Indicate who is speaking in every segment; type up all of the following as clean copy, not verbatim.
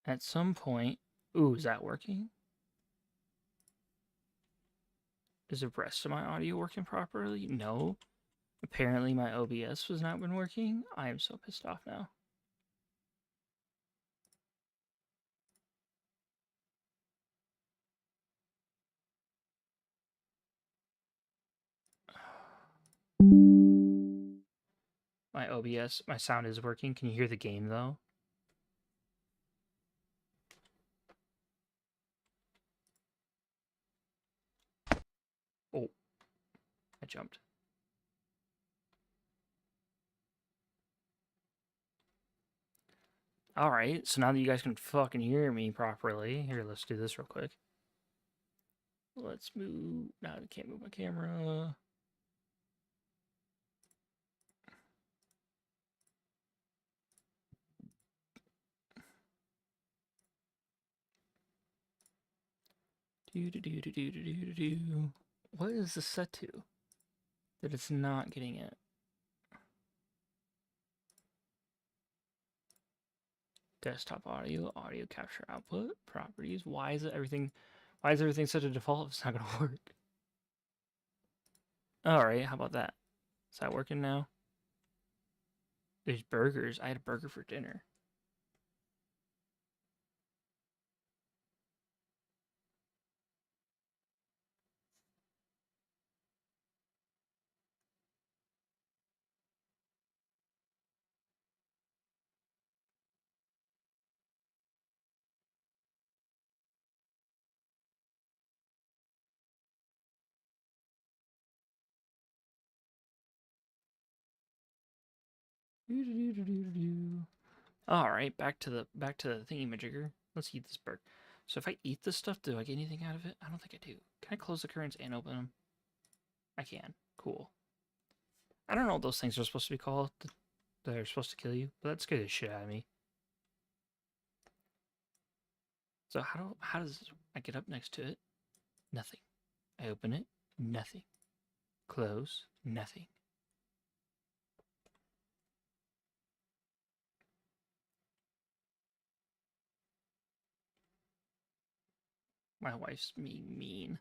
Speaker 1: At some point... Ooh, is that working? Is the rest of my audio working properly? No. Apparently my OBS was not been working. I am so pissed off now. My OBS, my sound is working. Can you hear the game though? Oh, I jumped. Alright, so now that you guys can fucking hear me properly, here, let's do this real quick. Let's move. No, I can't move my camera. Do. What is this set to? That it's not getting it. Desktop audio, audio capture output, properties. Why is everything set to default if it's not gonna work? Alright, how about that? Is that working now? There's burgers. I had a burger for dinner. Alright, back to the thingy-majigger. Let's eat this burger. So if I eat this stuff, do I get anything out of it? I don't think I do. Can I close the curtains and open them? I can. Cool. I don't know what those things are supposed to be called. They're supposed to kill you, but that scared the shit out of me. So how does I get up next to it? Nothing. I open it. Nothing. Close. Nothing. My wife's mean.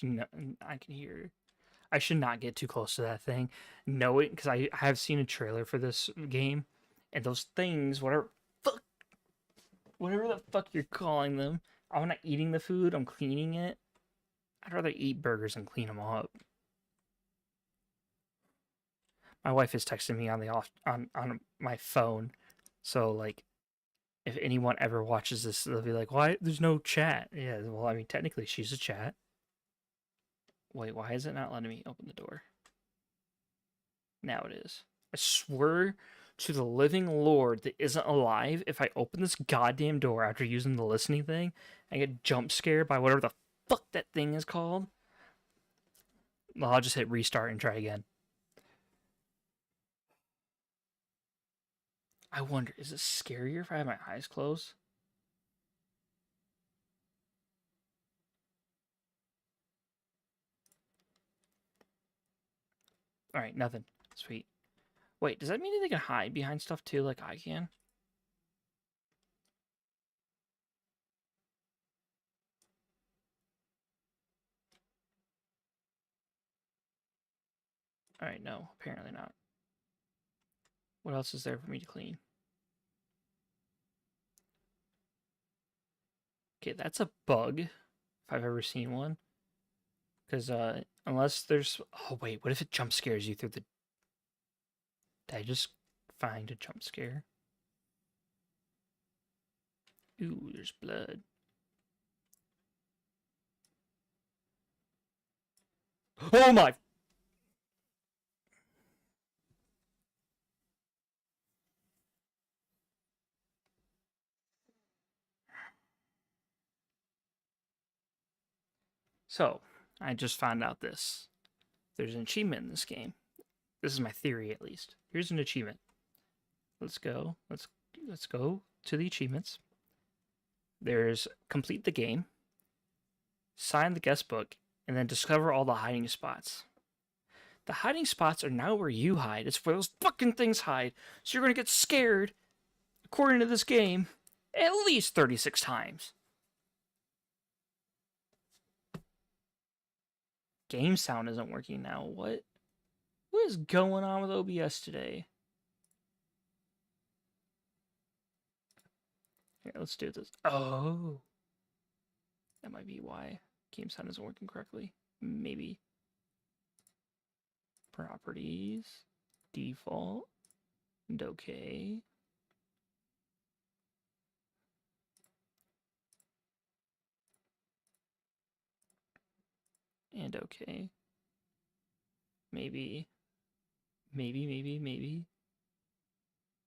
Speaker 1: I can hear her. I should not get too close to that thing. Know it, because I have seen a trailer for this game, and those things, whatever the fuck you're calling them, I'm not eating the food, I'm cleaning it. I'd rather eat burgers and clean them up. My wife is texting me on my phone, so like, if anyone ever watches this, they'll be like, "Why? There's no chat." Yeah, well, I mean, technically, she's a chat. Wait, why is it not letting me open the door? Now it is. I swear to the living Lord that isn't alive, if I open this goddamn door after using the listening thing, I get jump scared by whatever the fuck that thing is called. Well, I'll just hit restart and try again. I wonder, is it scarier if I have my eyes closed? Alright, nothing. Sweet. Wait, does that mean they can hide behind stuff too, like I can? Alright, no, apparently not. What else is there for me to clean? Okay, that's a bug, if I've ever seen one. Because, unless there's... Oh, wait, what if it jump scares you through the... Did I just find a jump scare? Ooh, there's blood. Oh my... So, I just found out this. There's an achievement in this game. This is my theory, at least. Here's an achievement. Let's go. Let's go to the achievements. There's complete the game, sign the guest book, and then discover all the hiding spots. The hiding spots are not where you hide. It's where those fucking things hide. So you're gonna get scared. according to this game, at least 36 times. Game sound isn't working now. What is going on with OBS today? Here, let's do this. Oh. That might be why game sound isn't working correctly. Maybe. Properties. Default. And okay. And okay. Maybe. Maybe.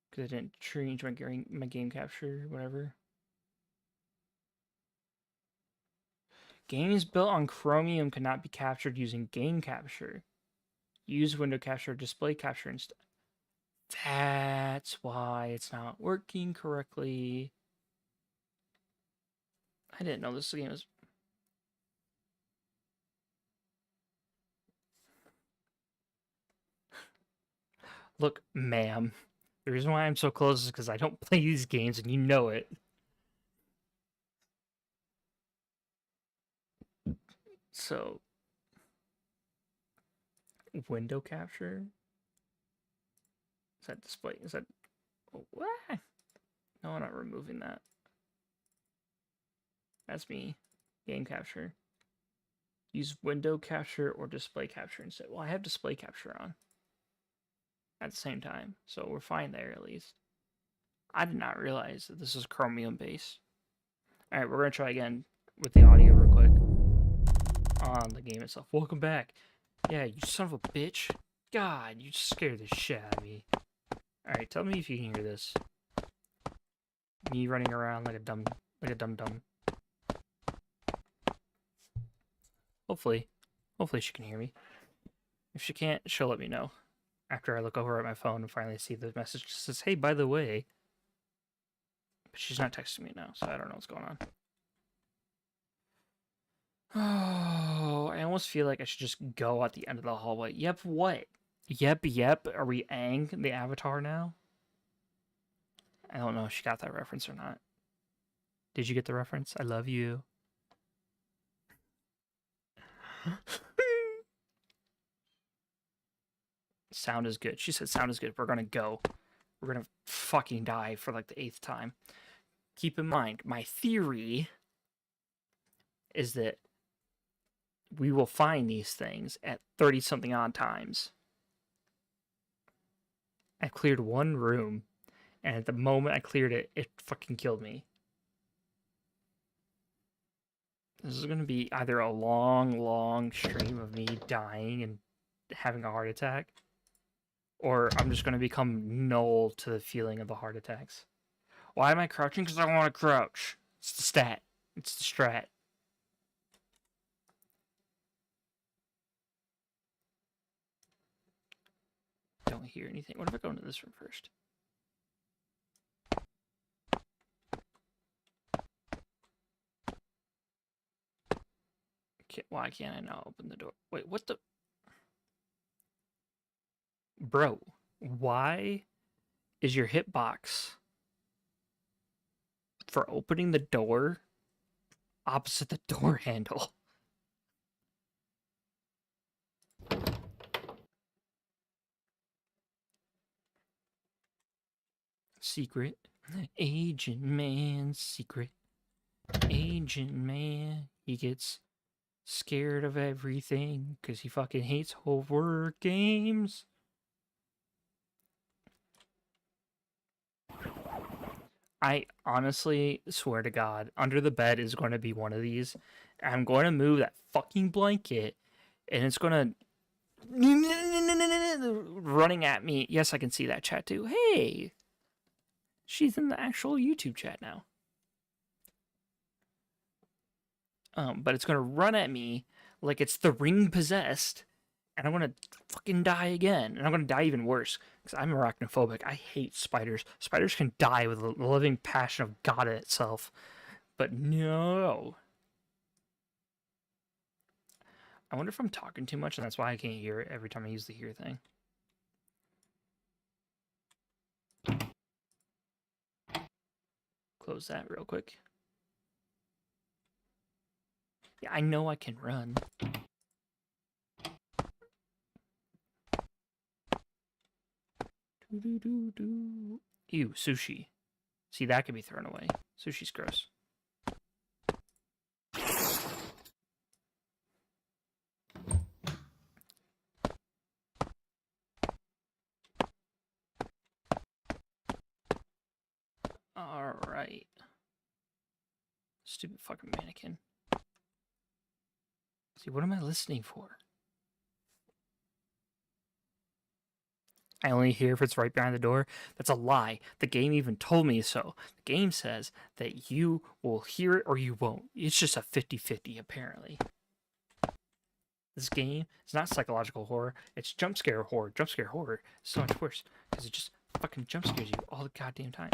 Speaker 1: Because I didn't change my game capture, whatever. Games built on Chromium cannot be captured using game capture. Use window capture or display capture instead. That's why it's not working correctly. I didn't know this game was... Look, ma'am. The reason why I'm so close is because I don't play these games and you know it. So... Window capture? Is that display? Is that... What? No, I'm not removing that. That's me. Game capture. Use window capture or display capture instead. Well, I have display capture on at the same time, so we're fine there at least. I did not realize that this is Chromium based. Alright, we're going to try again with the audio real quick on the game itself. Welcome back. Yeah, you son of a bitch. God, you scared the shit out of me. Alright, tell me if you can hear this. Me running around like a dumb dum. Hopefully she can hear me. If she can't, she'll let me know. After I look over at my phone and finally see the message that says, hey, by the way. But she's not texting me now, so I don't know what's going on. Oh, I almost feel like I should just go at the end of the hallway. Yep, what? Yep. Are we Aang, the Avatar now? I don't know if she got that reference or not. Did you get the reference? I love you. Sound is good. She said sound is good. We're gonna go. We're gonna fucking die for like the 8th time. Keep in mind, my theory is that we will find these things at 30-something odd times. I cleared one room, and at the moment I cleared it, it fucking killed me. This is gonna be either a long stream of me dying and having a heart attack, or I'm just gonna become null to the feeling of the heart attacks. Why am I crouching? Because I want to crouch. It's the stat. It's the strat. Don't hear anything. What if I go into this room first? Why can't I now open the door? Wait, what the... Bro, why is your hitbox for opening the door opposite the door handle? Secret. Agent Man secret. Agent Man. He gets scared of everything because he fucking hates horror games. I honestly swear to God, under the bed is going to be one of these. I'm going to move that fucking blanket, and it's going to... running at me. Yes, I can see that chat too. Hey! She's in the actual YouTube chat now. But it's going to run at me like it's the Ring possessed, and I'm going to fucking die again. And I'm going to die even worse, because I'm arachnophobic. I hate spiders. Spiders can die with the living passion of God itself. But no. I wonder if I'm talking too much, and that's why I can't hear it every time I use the hear thing. Close that real quick. Yeah, I know I can run. Ew, sushi. See, that could be thrown away. Sushi's gross. Alright. Stupid fucking mannequin. See, what am I listening for? I only hear if it's right behind the door. That's a lie. The game even told me so. The game says that you will hear it or you won't. It's just a 50-50, apparently. This game is not psychological horror. It's jump scare horror. Jump scare horror is so much worse because it just fucking jump scares you all the goddamn time.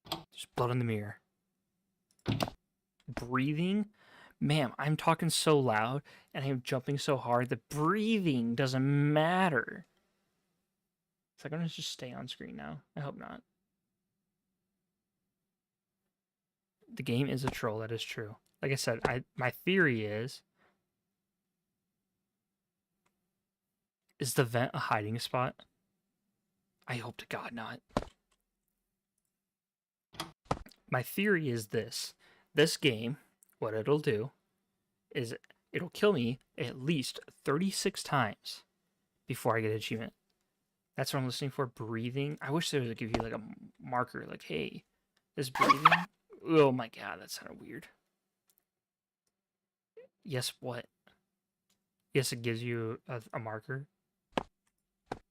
Speaker 1: There's blood in the mirror. Breathing? Ma'am, I'm talking so loud and I'm jumping so hard that breathing doesn't matter. Is that going to just stay on screen now? I hope not. The game is a troll, that is true. Like I said, my theory is the vent a hiding spot? I hope to God not. My theory is this. This game, what it'll do is it'll kill me at least 36 times before I get an achievement. That's what I'm listening for. Breathing. I wish they would give you like a marker, like, hey, this breathing. Oh my God, that sounded weird. Yes, what? Yes, it gives you a marker.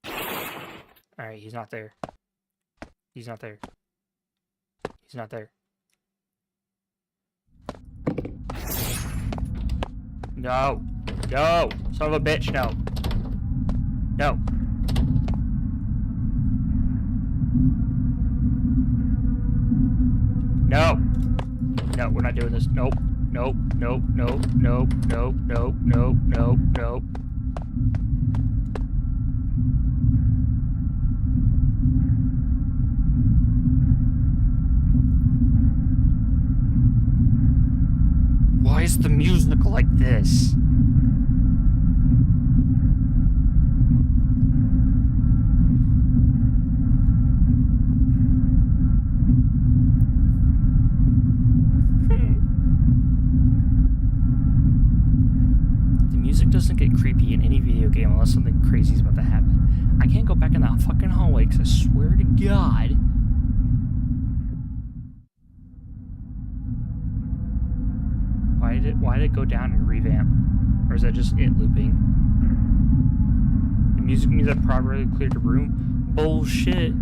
Speaker 1: Alright, he's not there. He's not there. He's not there. No. No. Son of a bitch, no. No. No. No, we're not doing this. Nope. Nope. Nope. Nope. Nope. Nope. Nope. Nope. Nope. Nope. Why is the music like this? The music doesn't get creepy in any video game unless something crazy is about to happen. I can't go back in that fucking hallway because I swear to God. Why did it go down and revamp? Or is that just it looping? The music means I properly cleared the room? Bullshit.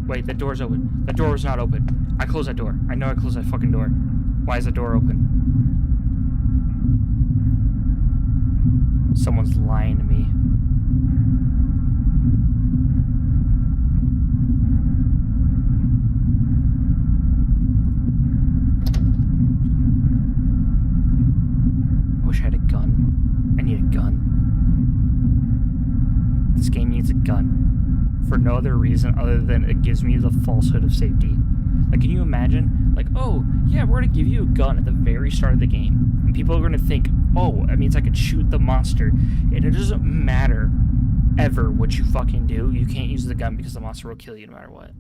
Speaker 1: Wait, that door's open. That door was not open. I closed that door. I know I closed that fucking door. Why is the door open? Someone's lying to me. I had a gun. I need a gun. This game needs a gun. For no other reason other than it gives me the falsehood of safety. Like, can you imagine? Like, oh, yeah, we're going to give you a gun at the very start of the game. And people are going to think, oh, that means I could shoot the monster. And it doesn't matter ever what you fucking do. You can't use the gun because the monster will kill you no matter what.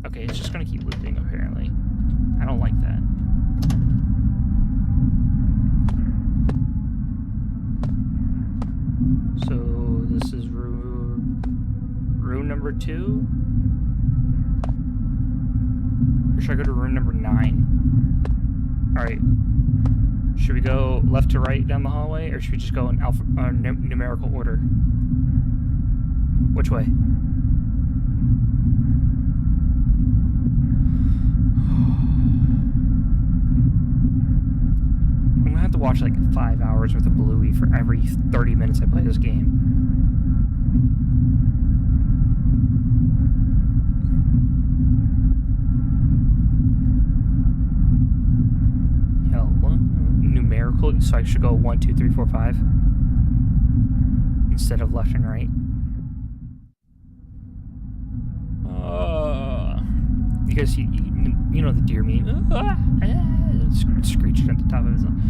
Speaker 1: Okay, it's just going to keep looping, apparently. I don't like that. So this is room number 2? Or should I go to room number 9? Alright. Should we go left to right down the hallway, or should we just go in numerical order? Which way? I'm gonna have to watch like 5 hours worth of Bluey for every 30 minutes I play this game. Hello? Numerical, so I should go 1, 2, 3, 4, 5 instead of left and right. You guys see, you know the deer meme. Screeching at the top of his lungs.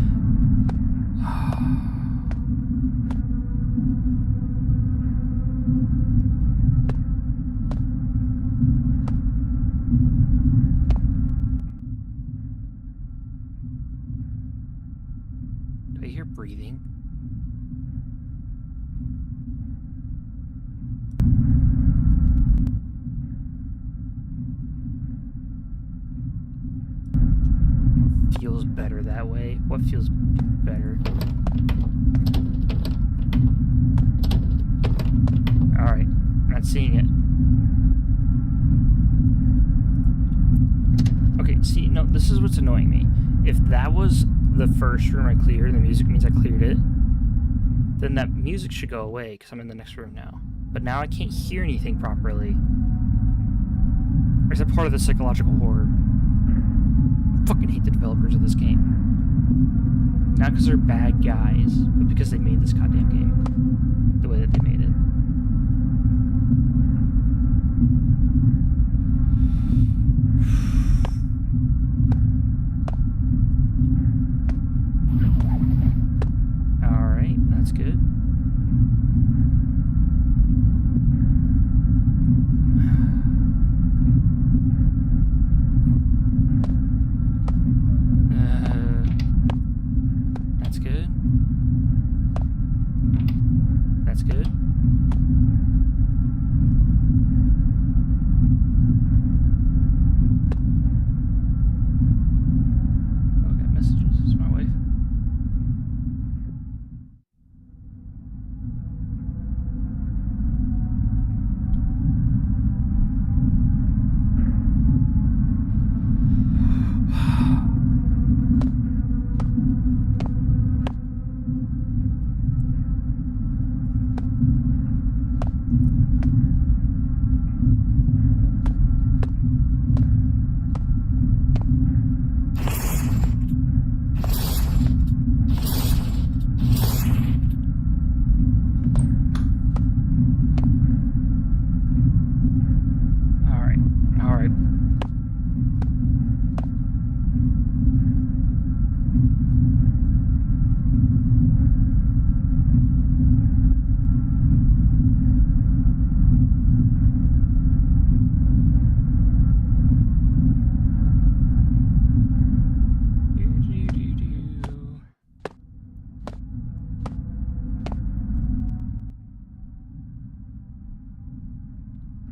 Speaker 1: Do I hear breathing? Feels better that way. What feels better? Alright, I'm not seeing it. Okay, see, no, this is what's annoying me. If that was the first room I cleared and the music means I cleared it, then that music should go away because I'm in the next room now. But now I can't hear anything properly. Or is that part of the psychological horror? I fucking hate the developers of this game. Not because they're bad guys, but because they made this goddamn game the way that they made it. Alright, that's good. That's good. That's good. Oh, I got messages. It's my wife.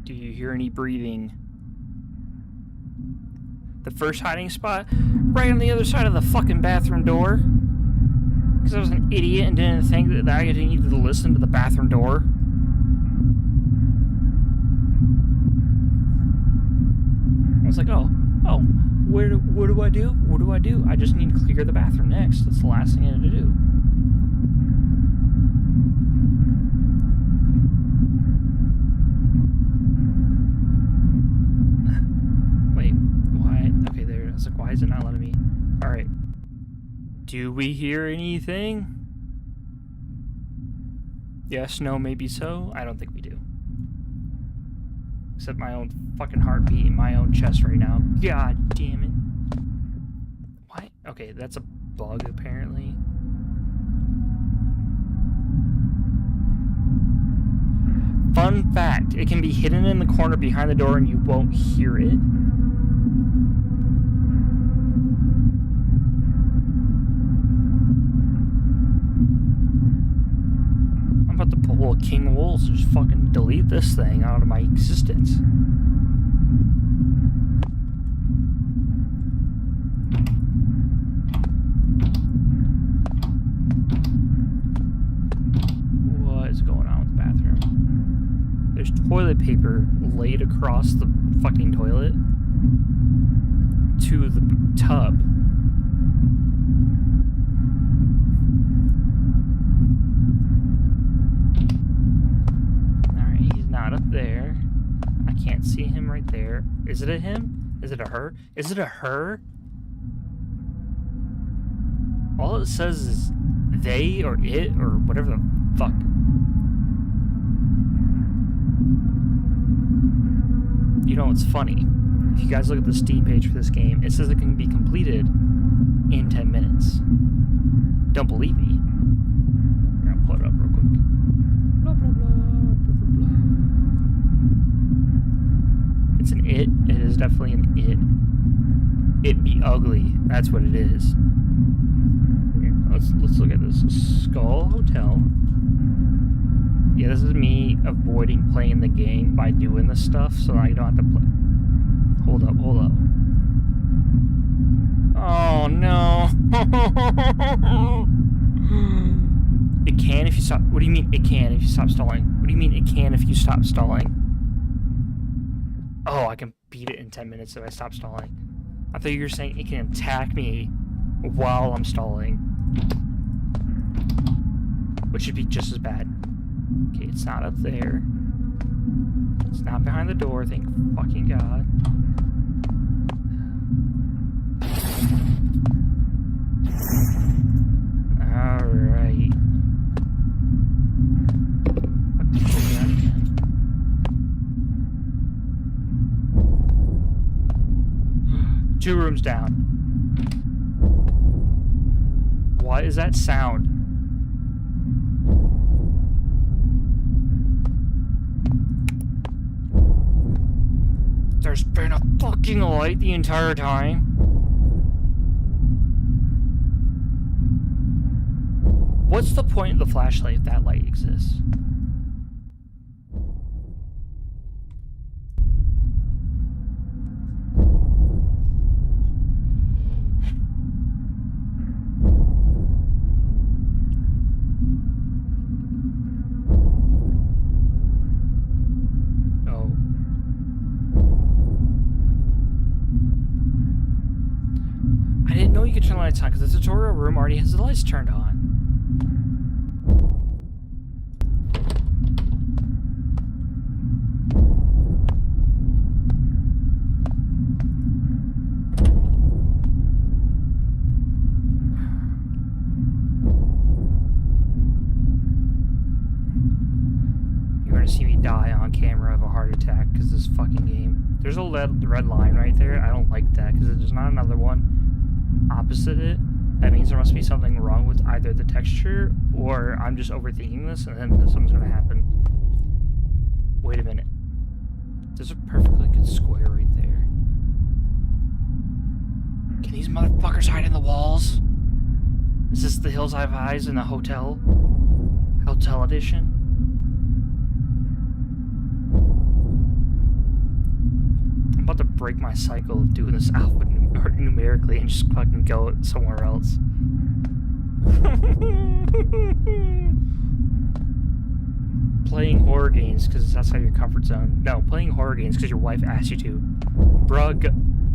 Speaker 1: Do you hear any breathing? The first hiding spot, right on the other side of the fucking bathroom door. Because I was an idiot and didn't think that I needed to listen to the bathroom door. I was like, oh, what do I do? What do I do? I just need to clear the bathroom next. That's the last thing I had to do. Wait, why? Okay, there. I was like, why is it not letting me? Alright. Do we hear anything? Yes, no, maybe so. I don't think we do. Except my own fucking heartbeat in my own chest right now. God damn it. Why? Okay, that's a bug apparently. Fun fact, it can be hidden in the corner behind the door and you won't hear it. I'm about to pull a King Wolves and just fucking delete this thing out of my existence. What is going on with the bathroom? There's toilet paper laid across the fucking toilet to the tub. Alright, he's not up there. I can't see him right there. Is it a him? Is it a her? Is it a her? All it says is they or it or whatever the fuck. You know what's funny? if you guys look at the Steam page for this game, it says it can be completed in 10 minutes. Don't believe me? I'm gonna pull it up real quick. Blah, blah, blah, blah, blah, blah. It's an it. It is definitely an it. It be ugly. That's what it is. Here, let's look at this. Skull Hotel. Yeah, this is me avoiding playing the game by doing this stuff so I don't have to play. Hold up. Oh no. It can if you stop. What do you mean it can if you stop stalling? What do you mean it can if you stop stalling? Oh, I can beat it in 10 minutes if I stop stalling. I thought you were saying it can attack me while I'm stalling, which should be just as bad. Okay, it's not up there. It's not behind the door, thank fucking God. Alright. 2 rooms down. What is that sound? There's been a fucking light the entire time. What's the point of the flashlight if that light exists? You can turn the lights on because the tutorial room already has the lights turned on. You're gonna see me die on camera of a heart attack because this fucking game. There's a red line right there. I don't like that because there's not another one opposite it. That means there must be something wrong with either the texture or I'm just overthinking this and then something's gonna happen. Wait a minute. There's a perfectly good square right there. Can these motherfuckers hide in the walls? Is this the Hills Have Eyes in the hotel? Hotel edition? I'm about to break my cycle of doing this alpha numerically and just fucking go somewhere else. Playing horror games because that's how your comfort zone. No, playing horror games because your wife asked you to. Bruh, go.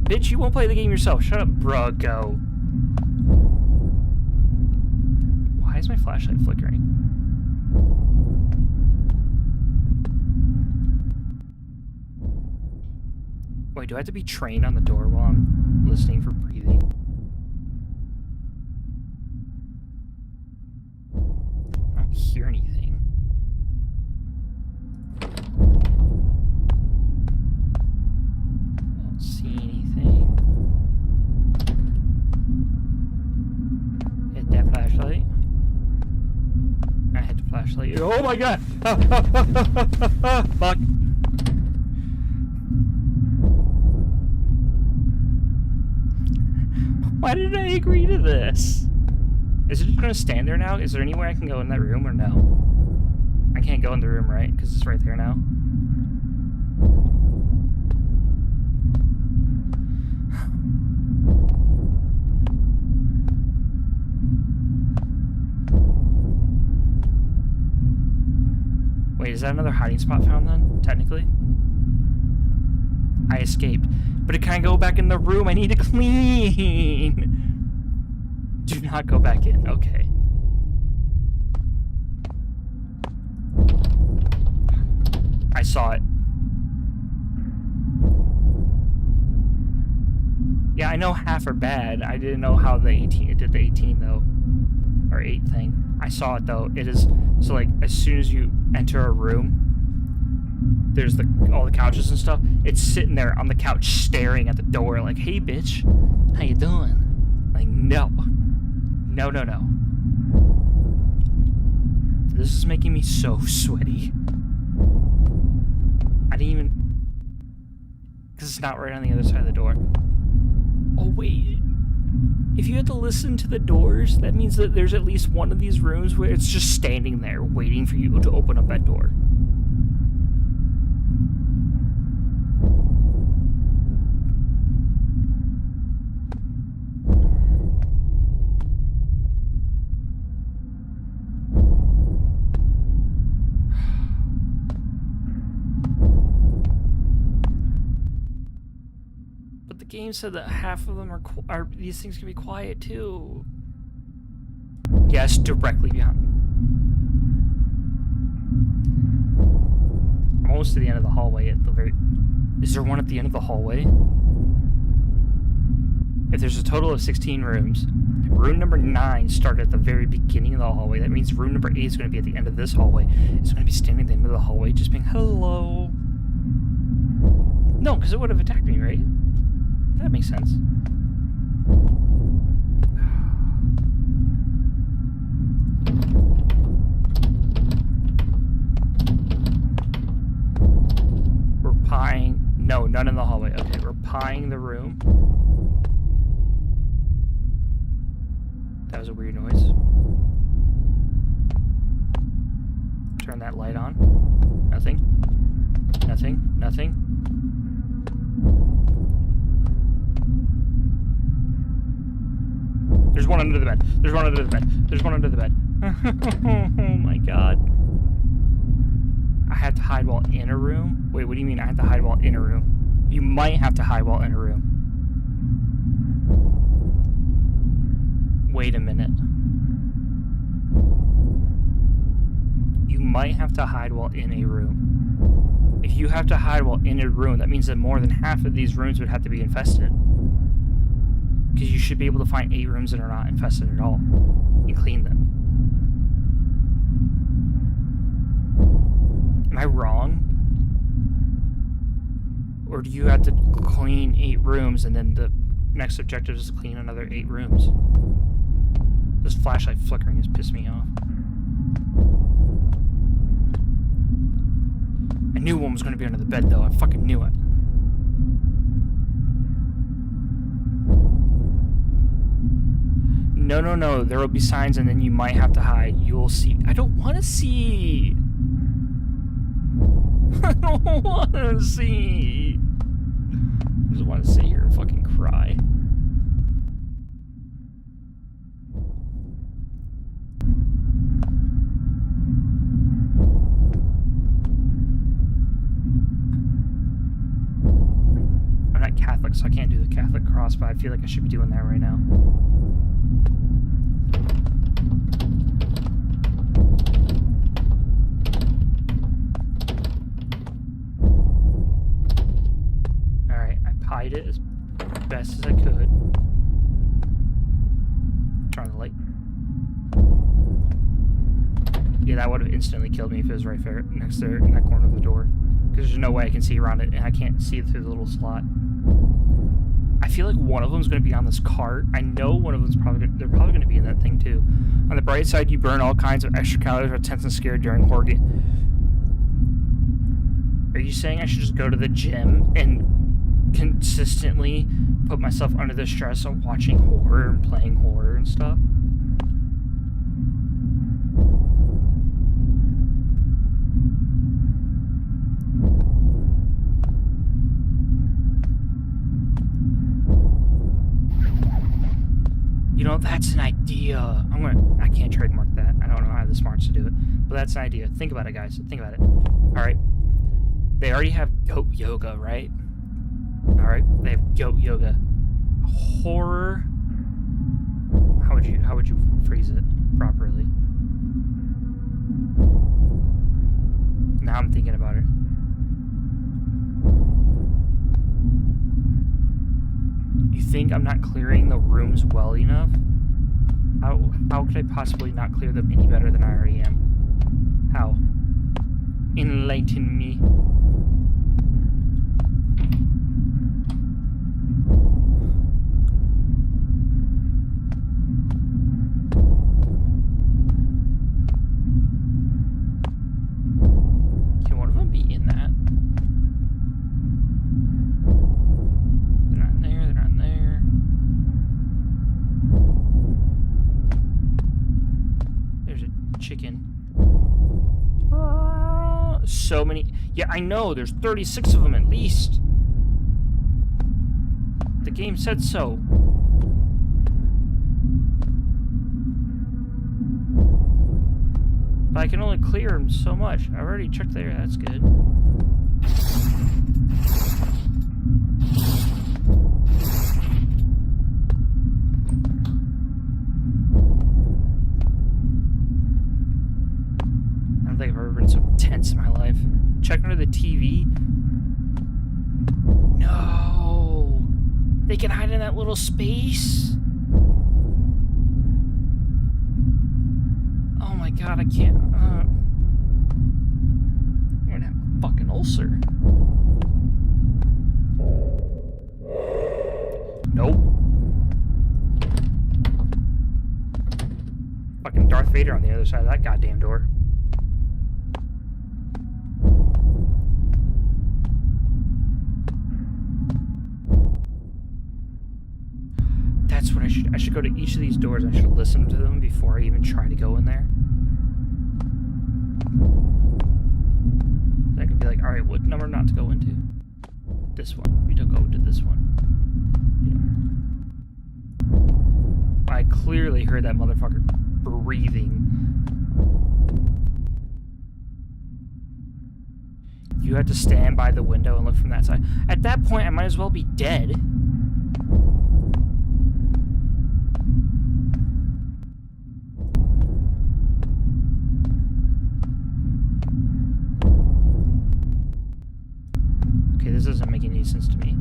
Speaker 1: Bitch, you won't play the game yourself. Shut up, bruh, go. Why is my flashlight flickering? Wait, do I have to be trained on the door while I'm listening for breathing? I don't hear anything. I don't see anything. Hit that flashlight. I hit the flashlight. Oh my God! Fuck. Why did I agree to this? Is it just gonna stand there now? Is there anywhere I can go in that room or no? I can't go in the room, right? Because it's right there now. Wait, is that another hiding spot found then? Technically? I escaped. But it can't go back in the room. I need to clean. Do not go back in. Okay. I saw it. Yeah, I know half are bad. I didn't know how the 18 it did the 18 though. Or 8 thing. I saw it though. It is so like as soon as you enter a room, there's all the couches and stuff. It's sitting there on the couch staring at the door like, hey, bitch, how you doing? Like, no. No, no, no. This is making me so sweaty. I didn't even... Because it's not right on the other side of the door. Oh, wait. If you had to listen to the doors, that means that there's at least one of these rooms where it's just standing there waiting for you to open up that door. The game said that half of them are these things can be quiet too. Yes, directly behind. I'm almost to the end of the hallway at the very... Is there one at the end of the hallway? If there's a total of 16 rooms, room number 9 started at the very beginning of the hallway. That means room number 8 is going to be at the end of this hallway. It's going to be standing at the end of the hallway just being, hello. No, because it would have attacked me, right? That makes sense. We're pieing... No, none in the hallway. Okay, we're pieing the room. That was a weird noise. Turn that light on. Nothing. Nothing. Nothing. There's one under the bed. There's one under the bed. There's one under the bed. Oh my god. I had to hide while in a room? Wait, what do you mean I had to hide while in a room? You might have to hide while in a room. Wait a minute. You might have to hide while in a room. If you have to hide while in a room, that means that more than half of these rooms would have to be infested. Because you should be able to find 8 rooms that are not infested at all and clean them. Am I wrong? Or do you have to clean 8 rooms and then the next objective is to clean another 8 rooms? This flashlight flickering has pissed me off. I knew one was going to be under the bed though. I fucking knew it. No, no, no. There will be signs and then you might have to hide. You'll see. I don't want to see. I don't want to see. I just want to sit here and fucking cry. I'm not Catholic, so I can't do the Catholic cross, but I feel like I should be doing that right now. Hide it as best as I could. Turn the light. Yeah, that would have instantly killed me if it was right there next there in that corner of the door. Because there's no way I can see around it, and I can't see it through the little slot. I feel like one of them is going to be on this cart. I know one of them's probably they're probably going to be in that thing too. On the bright side, you burn all kinds of extra calories or tense and scared during horror game. Are you saying I should just go to the gym and consistently put myself under the stress of watching horror and playing horror and stuff? You know, that's an idea. I can't trademark that. I don't know how I have the smarts to do it. But that's an idea. Think about it, guys. Think about it. Alright. They already have goat yoga, right? Alright, they have goat yoga. Horror. How would you phrase it properly? Now I'm thinking about it. You think I'm not clearing the rooms well enough? How could I possibly not clear them any better than I already am? How? Enlighten me. Can one of them be in that? They're not in there, they're not in there. There's a chicken. So many. Yeah, I know. There's 36 of them at least. The game said so. But I can only clear them so much. I already checked there. That's good. I don't think I've ever been so tense in my life. Check under the TV. No! They can hide in that little space? Oh my god, I can't. I'm gonna have a fucking ulcer. Nope. Fucking Darth Vader on the other side of that goddamn door. That's what I should go to each of these doors. I should listen to them before I even try to go in there. I can be like, alright, what number not to go into? This one. We don't go into this one. You know. I clearly heard that motherfucker breathing. You have to stand by the window and look from that side. At that point, I might as well be dead. This doesn't make any sense to me.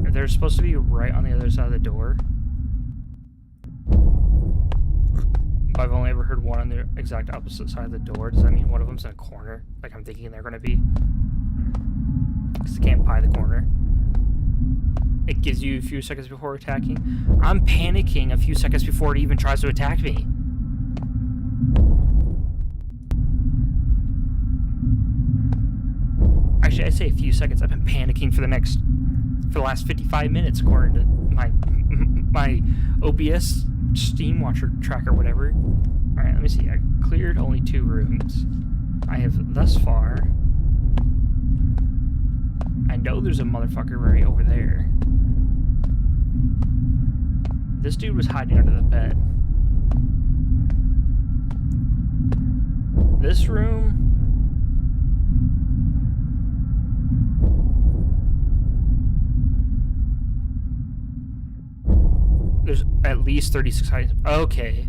Speaker 1: If they're supposed to be right on the other side of the door, but I've only ever heard one on the exact opposite side of the door, does that mean one of them's in a corner? Like I'm thinking they're going to be? Because they can't pie the corner. It gives you a few seconds before attacking. I'm panicking a few seconds before it even tries to attack me. Actually, I say a few seconds. I've been panicking for the last 55 minutes, according to my OBS Steam Watcher tracker, whatever. All right, let me see. I cleared only 2 rooms. I have thus far. I know there's a motherfucker right over there. This dude was hiding under the bed. This room. There's at least 36 hiding. Okay.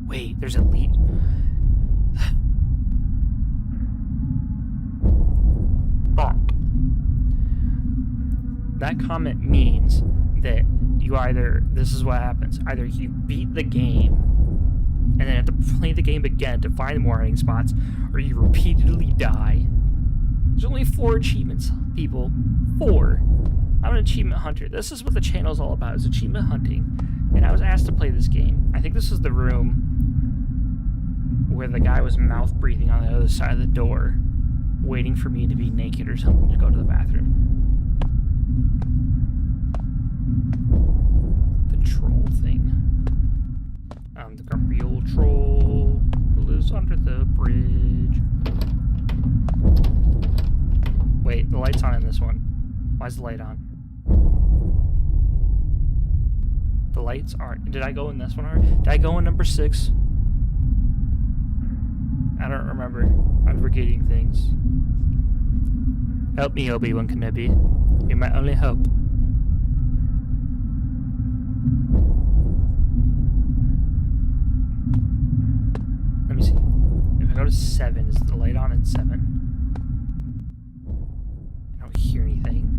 Speaker 1: Wait, there's at least. Fuck. That comment means that you either. This is what happens. Either you beat the game and then have to play the game again to find more hiding spots, or you repeatedly die. There's only 4 achievements, people. 4. I'm an achievement hunter. This is what the channel's all about, is achievement hunting. And I was asked to play this game. I think this is the room where the guy was mouth breathing on the other side of the door, waiting for me to be naked or something to go to the bathroom. The troll thing. I'm the grumpy old troll who lives under the bridge. Wait, the light's on in this one. Why is the light on? The lights aren't. Did I go in this one already? Did I go in number 6? I don't remember. I'm forgetting things. Help me, Obi-Wan Kenobi. You're my only hope. Let me see. If I go to 7, is the light on in 7? I don't hear anything.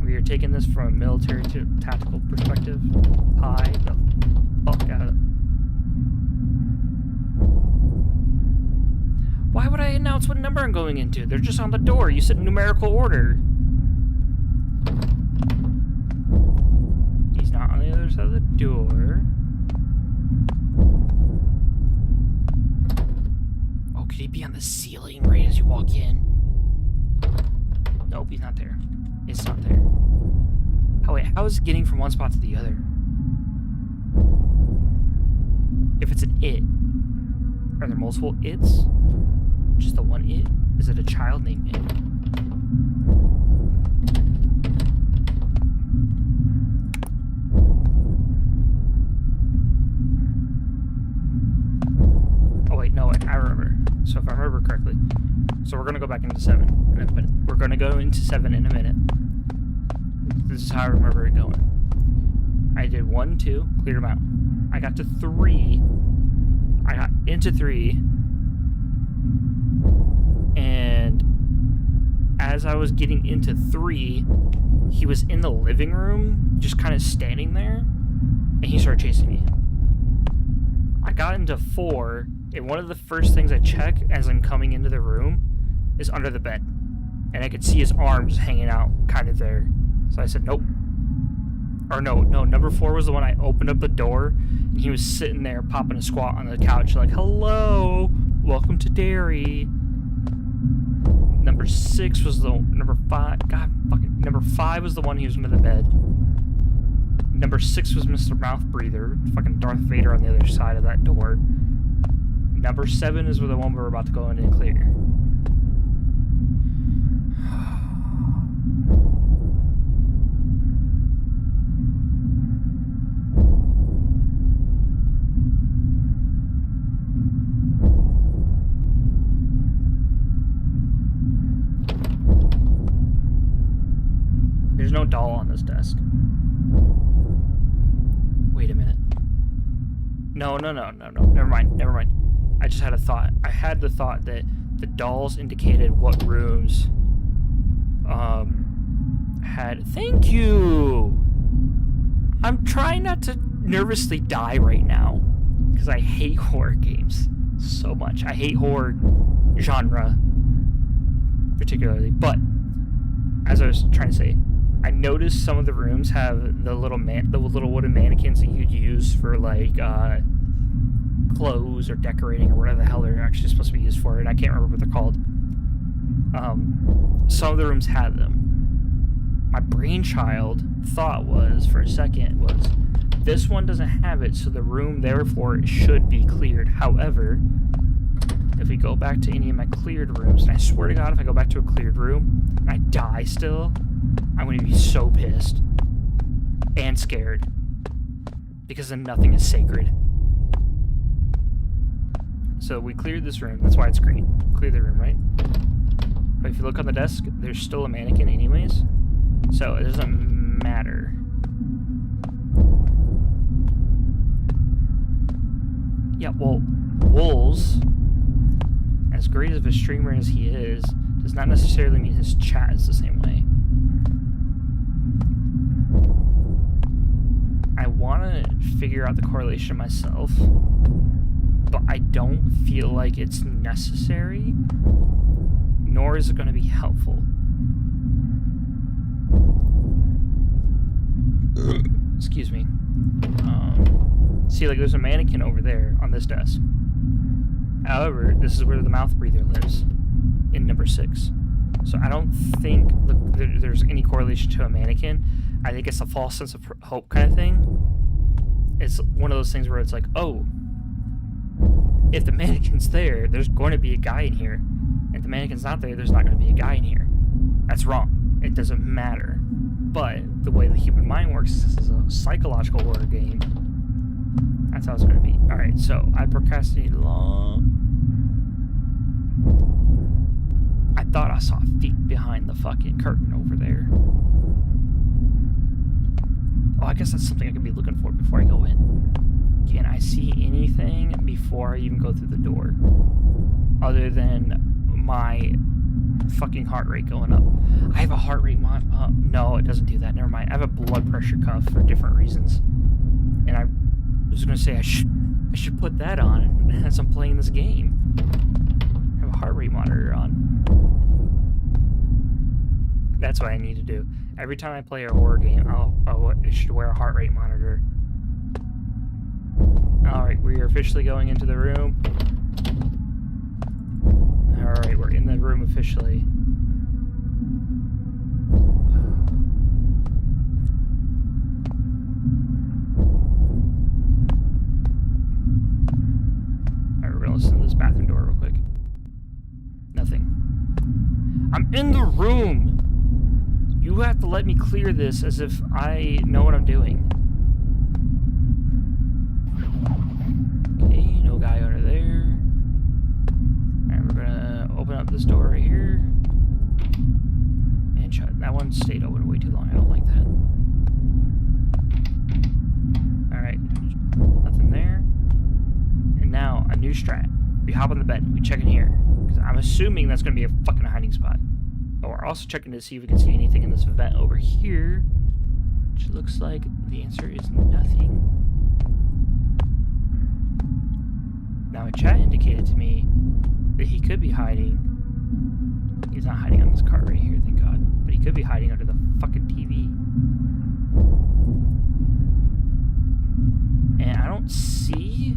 Speaker 1: We are taking this from a military to tactical perspective. Pie the fuck out of it. announce what number I'm going into. They're just on the door. You said numerical order. He's not on the other side of the door. Oh, could he be on the ceiling right as you walk in? Nope, he's not there. It's not there. Oh wait, how is it getting from one spot to the other? If it's an it, are there multiple its? Just the one it? Is it a child named it? Oh wait, no, wait, I remember. So if I remember correctly. So we're gonna go back into 7 in a minute. We're gonna go into 7 in a minute. This is how I remember it going. I did 1, 2, cleared them out. I got to 3. I got into 3. And as I was getting into 3, he was in the living room, just kind of standing there, and he started chasing me. I got into 4, and one of the first things I check as I'm coming into the room is under the bed. And I could see his arms hanging out kind of there. So I said, nope. Or no, number 4 was the one I opened up the door, and he was sitting there popping a squat on the couch like, hello, welcome to Derry. Number 6 was the, number 5, god fucking, number 5 was the one he was under the bed. Number 6 was Mr. Mouth Breather, fucking Darth Vader on the other side of that door. Number 7 is the one we're about to go in and clear. There's no doll on this desk. Wait a minute. No. Never mind. I just had a thought. I had the thought that the dolls indicated what rooms had... Thank you! I'm trying not to nervously die right now because I hate horror games so much. I hate horror genre particularly, but as I was trying to say, I noticed some of the rooms have the little wooden mannequins that you'd use for like clothes or decorating or whatever the hell they're actually supposed to be used for, and I can't remember what they're called. Some of the rooms had them. My brainchild thought was, for a second, was this one doesn't have it, so the room therefore it should be cleared. However, if we go back to any of my cleared rooms, and I swear to God, if I go back to a cleared room and I die still, I'm going to be so pissed and scared because then nothing is sacred. So we cleared this room. That's why it's green. Clear the room, right? But if you look on the desk, there's still a mannequin anyways. So it doesn't matter. Yeah, well, Wolves, as great of a streamer as he is, does not necessarily mean his chat is the same way. I want to figure out the correlation myself, but I don't feel like it's necessary, nor is it going to be helpful. Excuse me. See, like, there's a mannequin over there on this desk. However, this is where the mouth breather lives, in number 6. So I don't think there's any correlation to a mannequin. I think it's a false sense of hope kind of thing. It's one of those things where it's like, oh, if the mannequin's there, there's going to be a guy in here. If the mannequin's not there, there's not going to be a guy in here. That's wrong. It doesn't matter. But the way the human mind works, this is a psychological horror game. That's how it's going to be. Alright, so I procrastinated long. I thought I saw feet behind the fucking curtain over there. Oh, I guess that's something I could be looking for before I go in. Can I see anything before I even go through the door? Other than my fucking heart rate going up. I have a heart rate no, it doesn't do that. Never mind. I have a blood pressure cuff for different reasons. And I was going to say I should put that on as I'm playing this game. I have a heart rate monitor. That's what I need to do. Every time I play a horror game, I should wear a heart rate monitor. Alright, we are officially going into the room. Alright, we're in the room officially. Alright, we're gonna listen to this bathroom door real quick. Nothing. I'm in the room! You have to let me clear this as if I know what I'm doing. Okay, no guy under there. Alright, we're gonna open up this door right here. And shut. That one stayed open way too long. I don't like that. Alright. Nothing there. And now, a new strat. We hop on the bed. We check in here. Because I'm assuming that's gonna be a fucking hiding spot. But we're also checking to see if we can see anything in this vent over here. Which looks like the answer is nothing. Now, a chat indicated to me that he could be hiding. He's not hiding on this cart right here, thank God. But he could be hiding under the fucking TV. And I don't see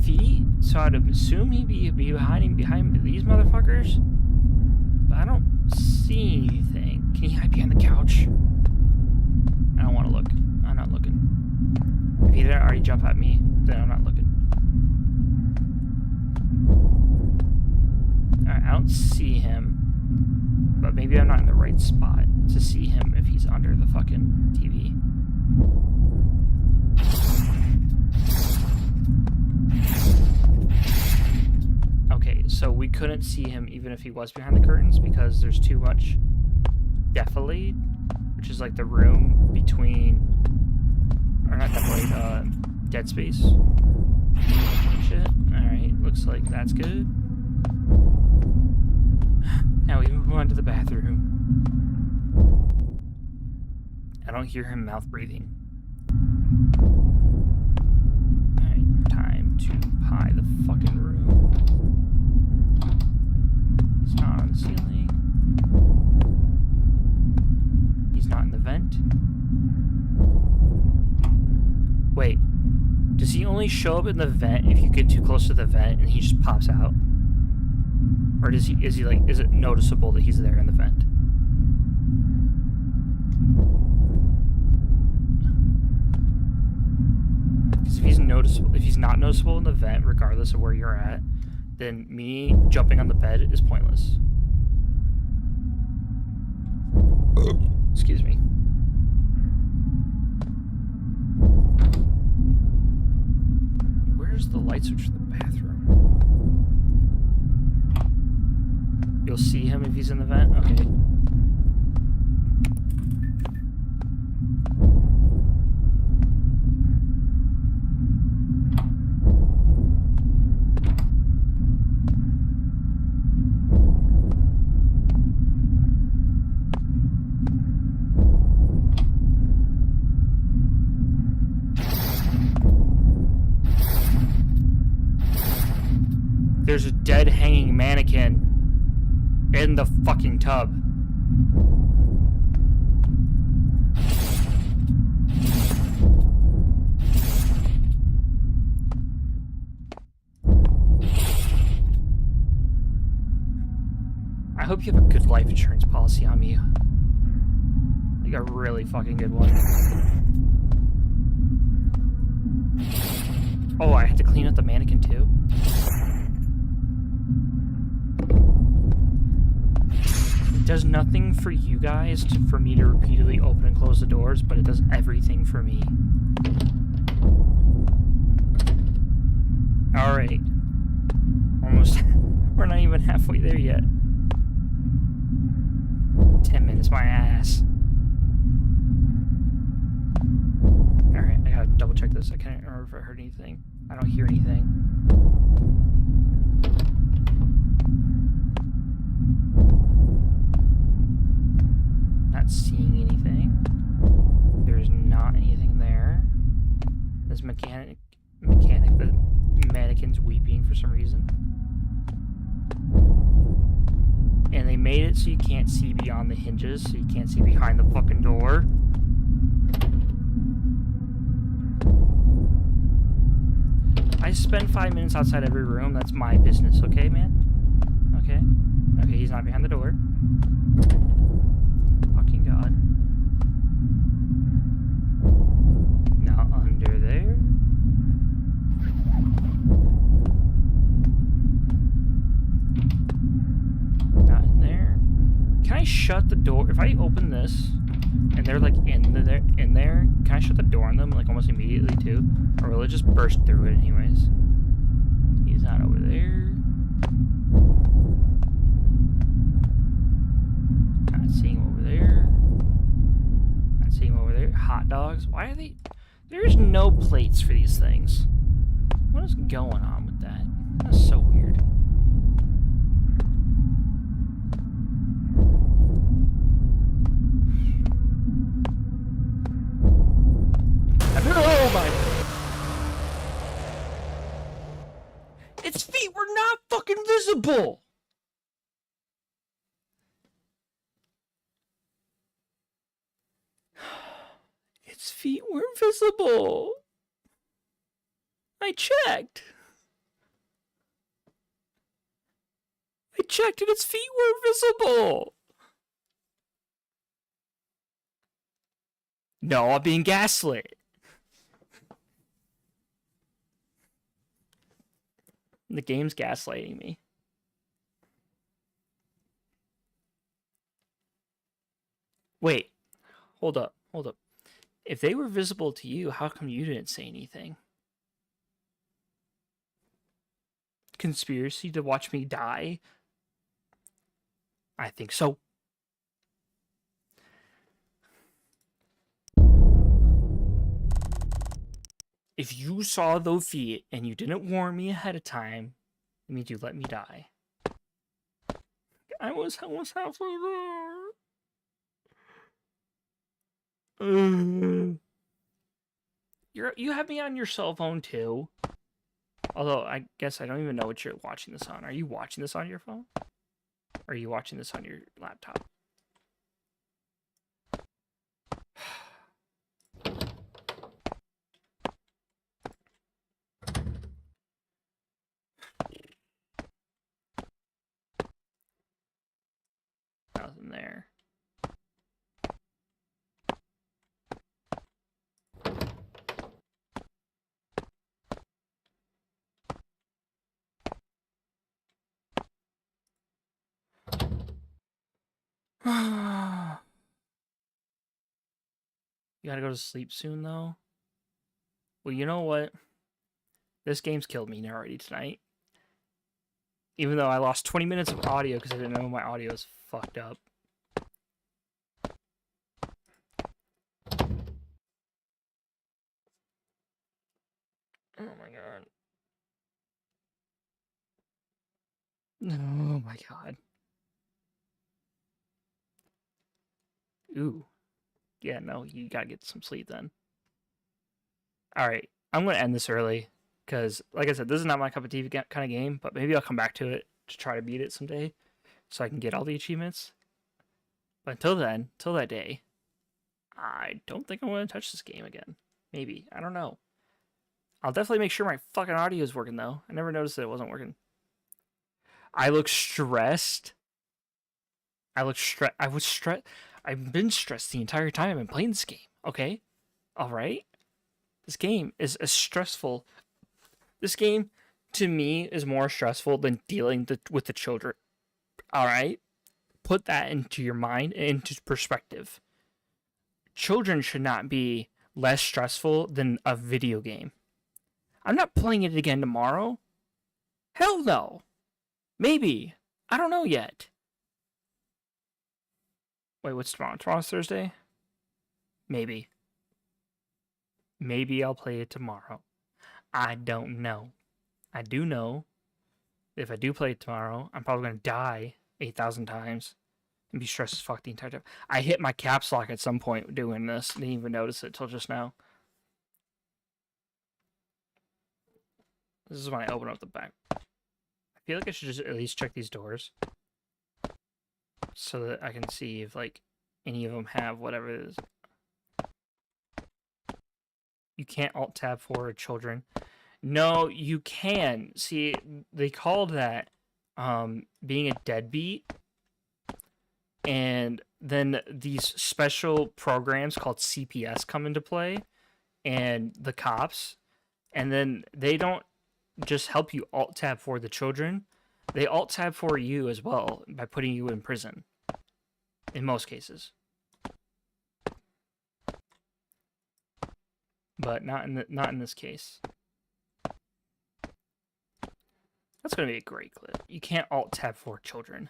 Speaker 1: feet, so I'd assume he'd be hiding behind these motherfuckers. But I don't see anything. Can he hide behind the couch? I don't want to look. I'm not looking. If he didn't already jump at me, then I'm not looking. Alright, I don't see him. But maybe I'm not in the right spot to see him if he's under the fucking TV. Okay, so we couldn't see him even if he was behind the curtains because there's too much defilade, which is like the room between, or not defilade, dead space. Shit. Alright, looks like that's good. Now we move on to the bathroom. I don't hear him mouth breathing. Alright, time to pie the fucking room. He's not on the ceiling. He's not in the vent. Wait, does he only show up in the vent if you get too close to the vent and he just pops out? Or is it noticeable that he's there in the vent? Because if he's not noticeable in the vent, regardless of where you're at, then me jumping on the bed is pointless. Excuse me. Where's the light switch for the bathroom? You'll see him if he's in the vent? Okay. There's a dead hanging mannequin in the fucking tub. I hope you have a good life insurance policy on me. Like a really fucking good one. Oh, I had to clean up the mannequin too? It does nothing for you guys for me to repeatedly open and close the doors, but it does everything for me. Alright. Almost. We're not even halfway there yet. 10 minutes, my ass. Alright, I gotta double check this. I can't remember if I heard anything. I don't hear anything. Not seeing anything. There's not anything there. This the mannequin's weeping for some reason. And they made it so you can't see beyond the hinges, so you can't see behind the fucking door. I spend 5 minutes outside every room. That's my business, okay, man? Okay. Okay, he's not behind the door. Fucking God. Not under there. Not in there. Can I shut the door? If I open this and they're like in there, can I shut the door on them like almost immediately too? Or will it just burst through it anyways? He's not over there. Not seeing him over there. Not seeing him over there. Hot dogs. Why are they... There's no plates for these things. What is going on with that? That's so weird. Oh my... Its feet were not fucking visible! Its feet weren't visible. I checked. I checked and its feet weren't visible. No, I'm being gaslit. The game's gaslighting me. Wait. Hold up. Hold up. If they were visible to you, how come you didn't say anything? Conspiracy to watch me die? I think so. If you saw those feet and you didn't warn me ahead of time, it means you let me die. I was halfway there. You have me on your cell phone too. Although I guess I don't even know what you're watching this on. Are you watching this on your phone? Or are you watching this on your laptop? Nothing there. You gotta go to sleep soon, though? Well, you know what? This game's killed me already tonight. Even though I lost 20 minutes of audio because I didn't know my audio was fucked up. Oh my god. Oh my god. Ooh. Yeah, no, you gotta get some sleep then. Alright, I'm gonna end this early. Because, like I said, this is not my cup of tea kind of game, but maybe I'll come back to it to try to beat it someday so I can get all the achievements. But until then, till that day, I don't think I want to touch this game again. Maybe. I don't know. I'll definitely make sure my fucking audio is working, though. I never noticed that it wasn't working. I look stressed. I was stressed. I've been stressed the entire time I've been playing this game. Okay? Alright? This game is as stressful. This game, to me, is more stressful than dealing with the children. Alright? Put that into your mind and into perspective. Children should not be less stressful than a video game. I'm not playing it again tomorrow. Hell no. Maybe. I don't know yet. Wait, what's tomorrow? Tomorrow's Thursday? Maybe. Maybe I'll play it tomorrow. I don't know. I do know if I do play it tomorrow, I'm probably going to die 8,000 times and be stressed as fuck the entire time. I hit my caps lock at some point doing this. Didn't even notice it till just now. This is when I open up the back. I feel like I should just at least check these doors. so that I can see if like any of them have whatever it is. You can't alt tab for children. No, you can. See, they called that being a deadbeat, and then these special programs called CPS come into play, and the cops, and then they don't just help you alt tab for the children, they alt tab for you as well by putting you in prison in most cases, but not in this case. That's gonna be a great clip. You can't alt tab for children.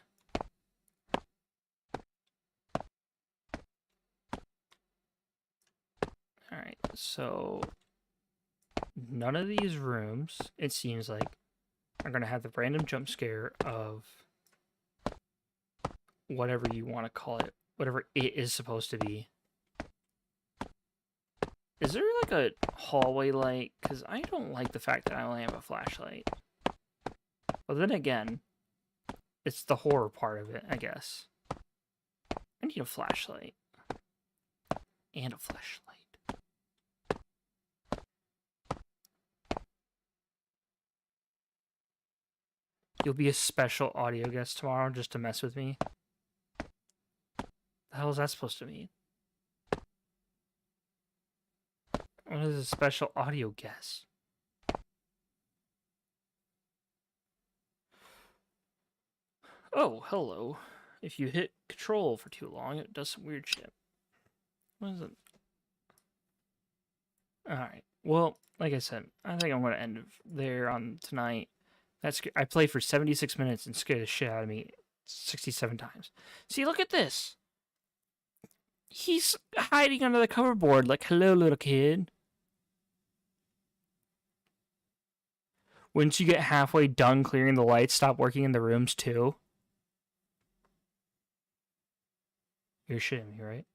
Speaker 1: All right, so none of these rooms, it seems like, are going to have the random jump scare of whatever you want to call it, whatever it is supposed to be. Is there like a hallway light? Because I don't like the fact that I only have a flashlight. But then again, it's the horror part of it, I guess. I need a flashlight. And a flashlight. You'll be a special audio guest tomorrow just to mess with me? The hell is that supposed to mean? What is a special audio guest? Oh, hello. If you hit control for too long, it does some weird shit. What is it? Alright. Well, like I said, I think I'm going to end there on tonight. I played for 76 minutes and scared the shit out of me 67 times. See, look at this. He's hiding under the cover board like, hello, little kid. Once you get halfway done clearing the lights, stop working in the rooms too. You're shitting me, right?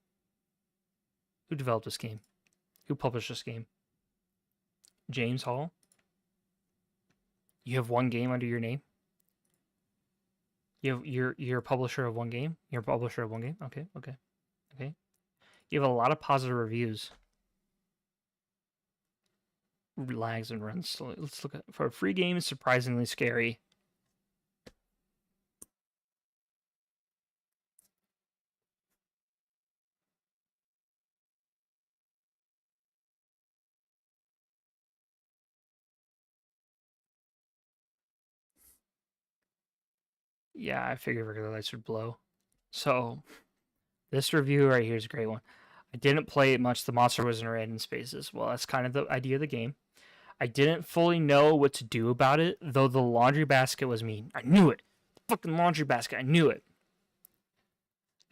Speaker 1: Who developed this game? Who published this game? James Hall? You have one game under your name? You're a publisher of one game? You're a publisher of one game? Okay. You have a lot of positive reviews. Lags and runs slowly. Let's look at for a free game. It's surprisingly scary. Yeah, I figured regular lights would blow. So, this review right here is a great one. I didn't play it much. The monster was in random spaces. Well, that's kind of the idea of the game. I didn't fully know what to do about it, though the laundry basket was mean. I knew it. Fucking laundry basket. I knew it.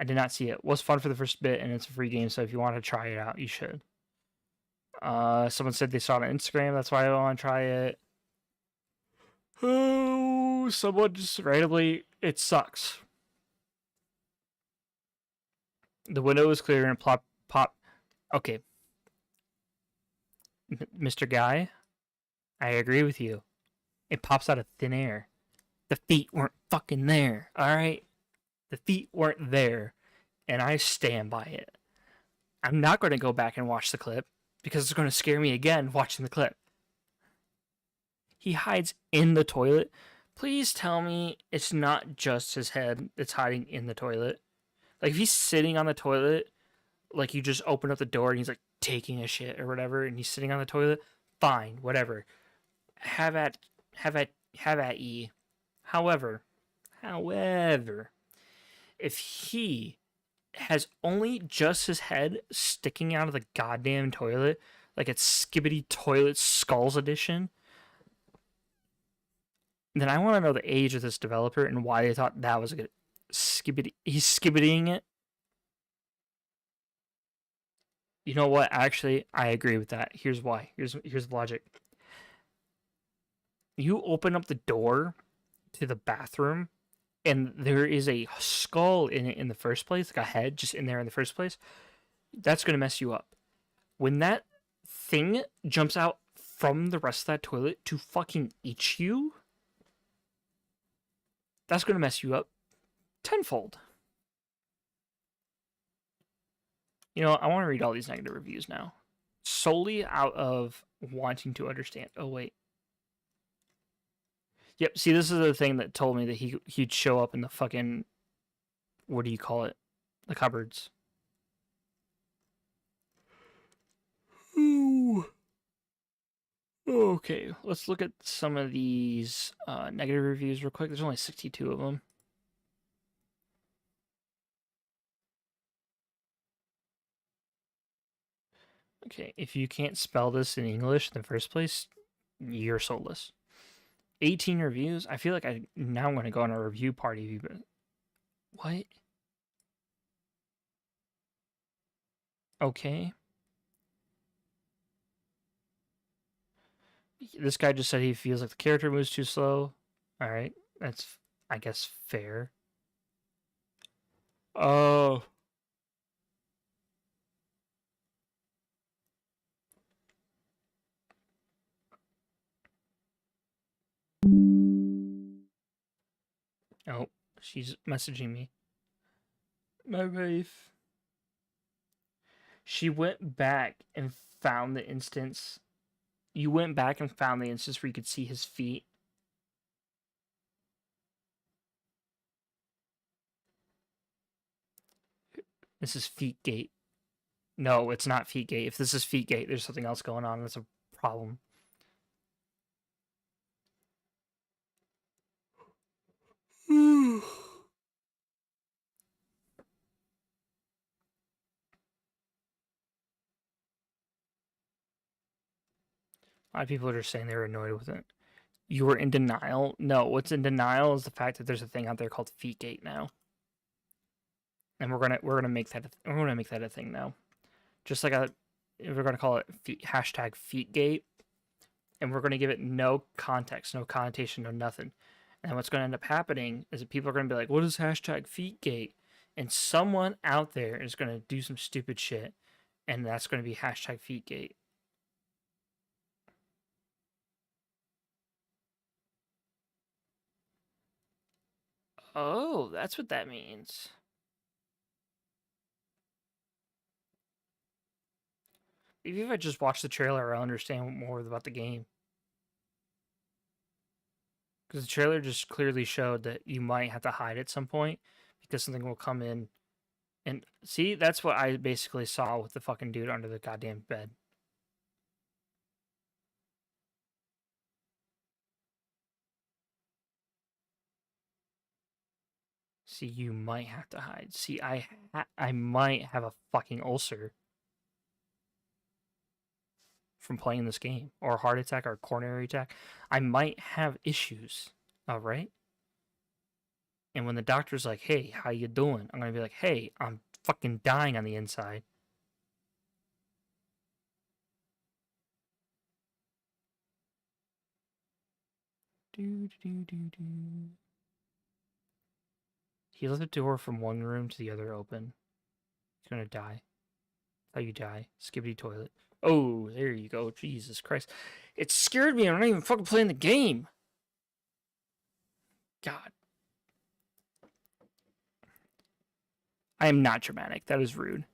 Speaker 1: I did not see it. It was fun for the first bit, and it's a free game, so if you want to try it out, you should. Someone said they saw it on Instagram. That's why I want to try it. Oh, someone just randomly... It sucks. The window is clear and pop. Okay. Mr. Guy, I agree with you. It pops out of thin air. The feet weren't fucking there, alright? The feet weren't there, and I stand by it. I'm not going to go back and watch the clip, because it's going to scare me again watching the clip. He hides in the toilet. Please tell me it's not just his head that's hiding in the toilet. Like, if he's sitting on the toilet, like, you just open up the door and he's, like, taking a shit or whatever, and he's sitting on the toilet, fine, whatever. Have at ye. However, if he has only just his head sticking out of the goddamn toilet, like it's Skibidi Toilet Skulls Edition, then I want to know the age of this developer and why they thought that was a good Skibidi. He's skibbidying it. You know what? Actually, I agree with that. Here's why. Here's the logic. You open up the door to the bathroom, and there is a skull in it in the first place, like a head just in there in the first place. That's gonna mess you up. When that thing jumps out from the rest of that toilet to fucking eat you, that's gonna mess you up tenfold. You know, I want to read all these negative reviews now, solely out of wanting to understand. Oh wait. Yep. See, this is the thing that told me that he'd show up in the fucking, what do you call it? The cupboards. Ooh. Okay, let's look at some of these negative reviews real quick. There's only 62 of them. Okay, if you can't spell this in English in the first place, you're soulless. 18 reviews. I feel like now I'm going to go on a review party. But what? Okay. This guy just said he feels like the character moves too slow. All right, that's, I guess, fair. Oh. Oh, she's messaging me. My wife. She went back and found the instance. You went back and found the instance where you could see his feet. This is Feetgate. No, it's not Feetgate. If this is Feetgate, there's something else going on. That's a problem. A lot of people are just saying they were annoyed with it. You were in denial? No, what's in denial is the fact that there's a thing out there called Feetgate now. And we're gonna make that a thing now. Just like we're gonna call it hashtag Feetgate, and we're gonna give it no context, no connotation, no nothing. And what's gonna end up happening is that people are gonna be like, "What is hashtag Feetgate?" And someone out there is gonna do some stupid shit, and that's gonna be hashtag Feetgate. Oh, that's what that means. Maybe if I just watch the trailer, I'll understand more about the game. Because the trailer just clearly showed that you might have to hide at some point because something will come in. And see, that's what I basically saw with the fucking dude under the goddamn bed. See, you might have to hide. See, I might have a fucking ulcer from playing this game, or a heart attack, or a coronary attack. I might have issues. All right. And when the doctor's like, "Hey, how you doing?" I'm gonna be like, "Hey, I'm fucking dying on the inside." Do do do do. He left the door from one room to the other open. He's gonna die. That's how you die. Skibbity toilet. Oh, there you go. Jesus Christ. It scared me. I'm not even fucking playing the game. God. I am not dramatic. That is rude.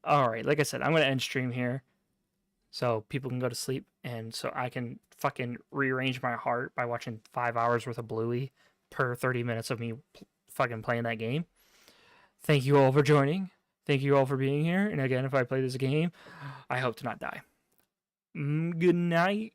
Speaker 1: Alright, like I said, I'm gonna end stream here so people can go to sleep and so I can fucking rearrange my heart by watching 5 hours worth of Bluey per 30 minutes of me fucking playing that game. Thank you all for joining. Thank you all for being here. And again, if I play this game, I hope to not die. Good night.